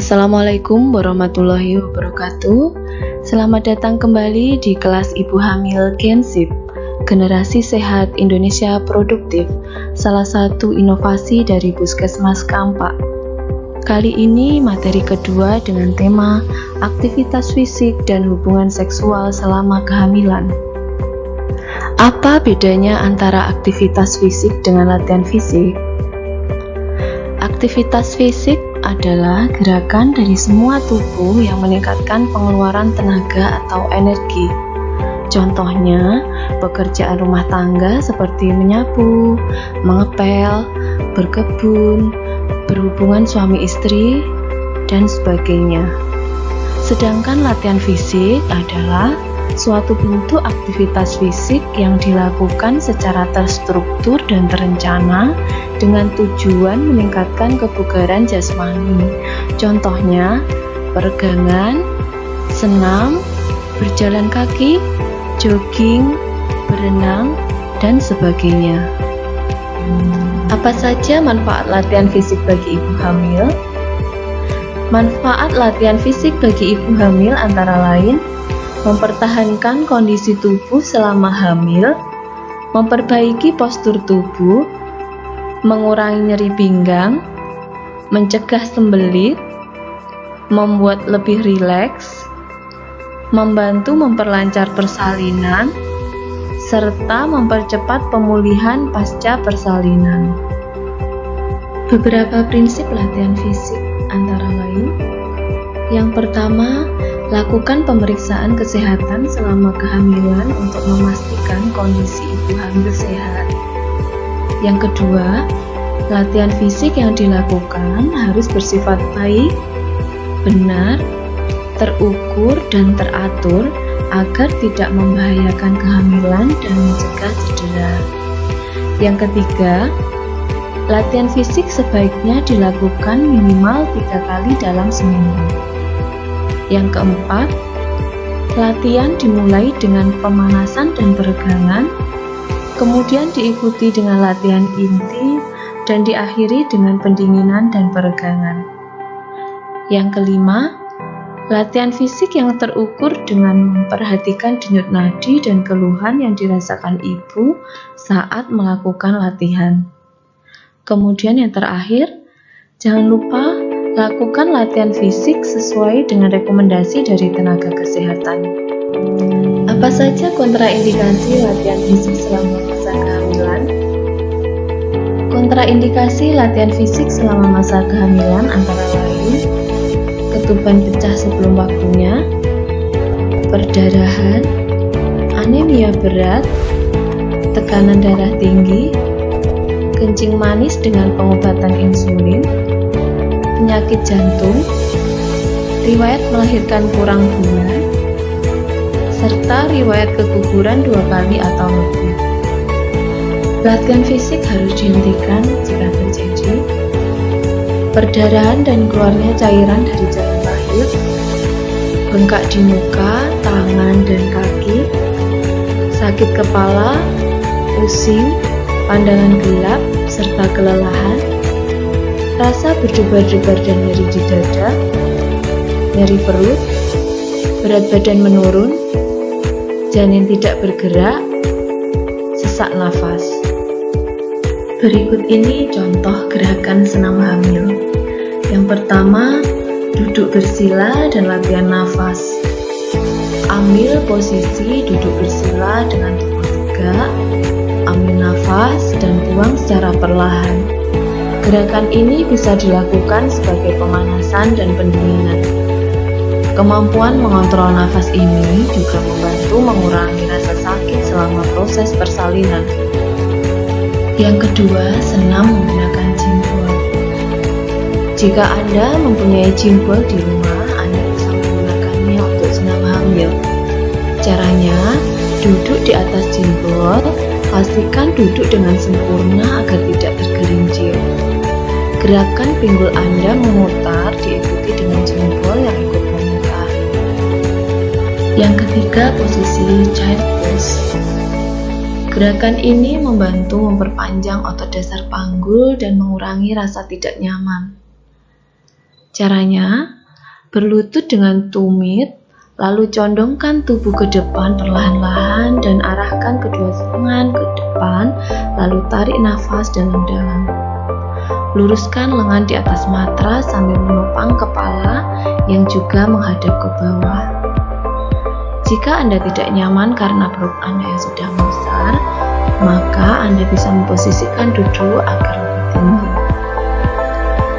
Assalamualaikum warahmatullahi wabarakatuh. Selamat datang kembali di kelas Ibu Hamil Gensip, Generasi Sehat Indonesia Produktif, salah satu inovasi dari Puskesmas Kampak. Kali ini materi kedua dengan tema aktivitas fisik dan hubungan seksual selama kehamilan. Apa bedanya antara aktivitas fisik dengan latihan fisik? Aktivitas fisik adalah gerakan dari semua tubuh yang meningkatkan pengeluaran tenaga atau energi. Contohnya, pekerjaan rumah tangga seperti menyapu, mengepel, berkebun, berhubungan suami istri, dan sebagainya. Sedangkan latihan fisik adalah suatu bentuk aktivitas fisik yang dilakukan secara terstruktur dan terencana dengan tujuan meningkatkan kebugaran jasmani. Contohnya, peregangan, senam, berjalan kaki, jogging, berenang, dan sebagainya. Apa saja manfaat latihan fisik bagi ibu hamil? Manfaat latihan fisik bagi ibu hamil antara lain mempertahankan kondisi tubuh selama hamil, memperbaiki postur tubuh, mengurangi nyeri pinggang, mencegah sembelit, membuat lebih rileks, membantu memperlancar persalinan, serta mempercepat pemulihan pasca persalinan. Beberapa prinsip latihan fisik antara lain: yang pertama, lakukan pemeriksaan kesehatan selama kehamilan untuk memastikan kondisi ibu hamil sehat. Yang kedua, latihan fisik yang dilakukan harus bersifat baik, benar, terukur, dan teratur agar tidak membahayakan kehamilan dan mencegah cedera. Yang ketiga, latihan fisik sebaiknya dilakukan minimal 3 kali dalam seminggu. Yang keempat, latihan dimulai dengan pemanasan dan peregangan, kemudian diikuti dengan latihan inti, dan diakhiri dengan pendinginan dan peregangan. Yang kelima, latihan fisik yang terukur dengan memperhatikan denyut nadi dan keluhan yang dirasakan ibu saat melakukan latihan. Kemudian yang terakhir, jangan lupa lakukan latihan fisik sesuai dengan rekomendasi dari tenaga kesehatan. Apa saja kontraindikasi latihan fisik selama masa kehamilan? Kontraindikasi latihan fisik selama masa kehamilan antara lain ketuban pecah sebelum waktunya, perdarahan, anemia berat, tekanan darah tinggi, kencing manis dengan pengobatan insulin, penyakit jantung, riwayat melahirkan kurang bulan, serta riwayat keguguran 2 kali atau lebih. Latihan fisik harus dihentikan jika terjadi perdarahan dan keluarnya cairan dari jalan lahir, bengkak di muka, tangan, dan kaki, sakit kepala, pusing, pandangan gelap, serta kelelahan, rasa berdebar-debar dan nyeri di dada, nyeri perut, berat badan menurun, janin tidak bergerak, sesak nafas. Berikut ini contoh gerakan senam hamil. Yang pertama, duduk bersila dan latihan nafas. Ambil posisi duduk bersila dengan tubuh tegak, ambil nafas dan buang secara perlahan. Gerakan ini bisa dilakukan sebagai pemanasan dan pendinginan. Kemampuan mengontrol nafas ini juga membantu mengurangi rasa sakit selama proses persalinan. Yang kedua, senam menggunakan jimbol. Jika Anda mempunyai jimbol di rumah, Anda bisa menggunakannya untuk senam hamil. Caranya, duduk di atas jimbol, pastikan duduk dengan sempurna agar tidak tergelincir. Gerakan pinggul Anda memutar diikuti dengan jempol yang ikut memutar. Yang ketiga, posisi child pose. Gerakan ini membantu memperpanjang otot dasar panggul dan mengurangi rasa tidak nyaman. Caranya, Berlutut dengan tumit, lalu condongkan tubuh ke depan perlahan-lahan dan arahkan kedua lengan ke depan, lalu tarik nafas dalam-dalam. Luruskan lengan di atas matras sambil menopang kepala yang juga menghadap ke bawah. Jika Anda tidak nyaman karena perut Anda yang sudah membesar, maka Anda bisa memposisikan duduk agar lebih tinggi.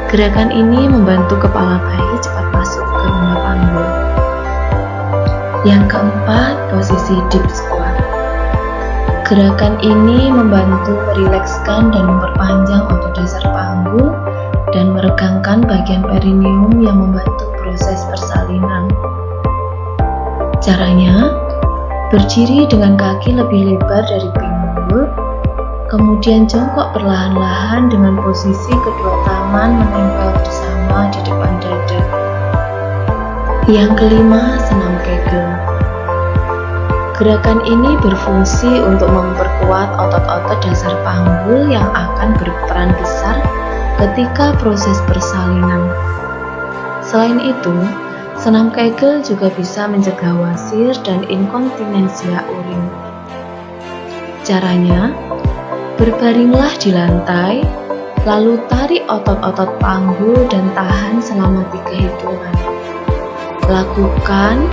Gerakan ini membantu kepala bayi cepat masuk ke rumah panggul. Yang keempat, posisi deep squat. Gerakan ini membantu merilekskan dan memperpanjang otot dasar panggul dan meregangkan bagian perineum yang membantu proses persalinan. Caranya, berdiri dengan kaki lebih lebar dari pinggul, kemudian jongkok perlahan-lahan dengan posisi kedua tangan menempel bersama di depan dada. Yang kelima, senam Kegel. Gerakan ini berfungsi untuk memperkuat otot-otot dasar panggul yang akan berperan besar ketika proses persalinan. Selain itu, senam Kegel juga bisa mencegah wasir dan inkontinensia urin. Caranya, berbaringlah di lantai, lalu tarik otot-otot panggul dan tahan selama 3 hitungan. Lakukan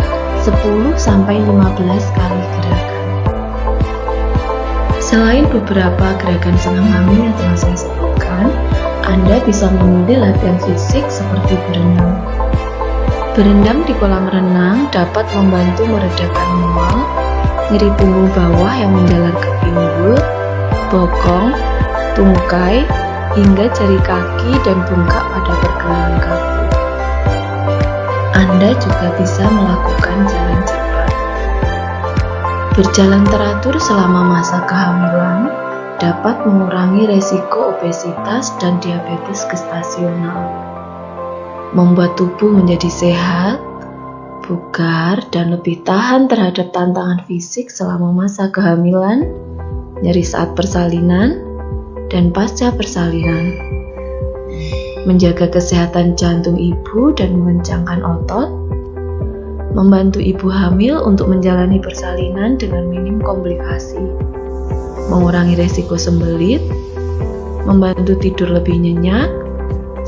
10-15 kali gerakan. Selain beberapa gerakan senam hamil yang telah saya sebutkan, Anda bisa memilih latihan fisik seperti berenang. Berendam di kolam renang dapat membantu meredakan mual, nyeri punggung bawah yang menjalar ke pinggul, bokong, tungkai, hingga jari kaki dan bengkak pada pergelangan kaki. Anda juga bisa melakukan jalan cepat. Berjalan teratur selama masa kehamilan dapat mengurangi resiko obesitas dan diabetes gestasional, membuat tubuh menjadi sehat, bugar, dan lebih tahan terhadap tantangan fisik selama masa kehamilan, nyeri saat persalinan, dan pasca persalinan. Menjaga kesehatan jantung ibu dan mengencangkan otot, membantu ibu hamil untuk menjalani persalinan dengan minim komplikasi, mengurangi resiko sembelit, membantu tidur lebih nyenyak,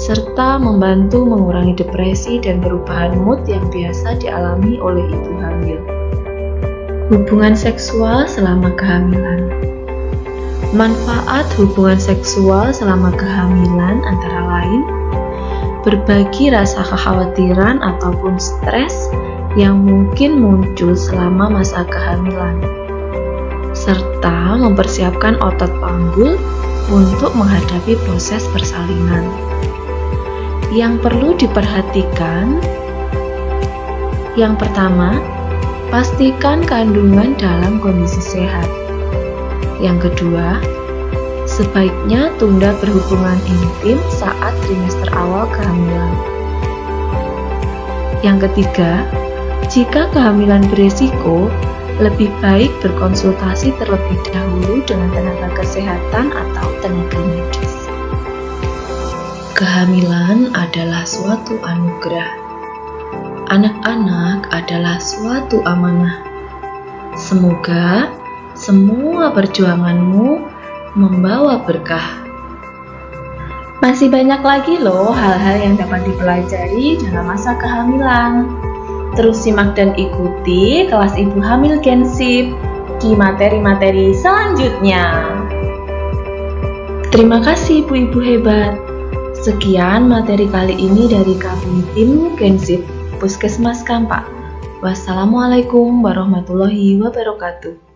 serta membantu mengurangi depresi dan perubahan mood yang biasa dialami oleh ibu hamil. Hubungan seksual selama kehamilan. Manfaat hubungan seksual selama kehamilan antara lain berbagi rasa kekhawatiran ataupun stres yang mungkin muncul selama masa kehamilan, serta mempersiapkan otot panggul untuk menghadapi proses persalinan. Yang perlu diperhatikan, yang pertama, pastikan kandungan dalam kondisi sehat. Yang kedua, sebaiknya tunda berhubungan intim saat trimester awal kehamilan. Yang ketiga, jika kehamilan beresiko, lebih baik berkonsultasi terlebih dahulu dengan tenaga kesehatan atau tenaga medis. Kehamilan adalah suatu anugerah. Anak-anak adalah suatu amanah. Semoga semua perjuanganmu membawa berkah. Masih banyak lagi loh hal-hal yang dapat dipelajari dalam masa kehamilan. Terus simak dan ikuti kelas Ibu Hamil Gensip di materi-materi selanjutnya. Terima kasih ibu-ibu hebat. Sekian materi kali ini dari kami tim Gensip Puskesmas Kampak. Wassalamualaikum warahmatullahi wabarakatuh.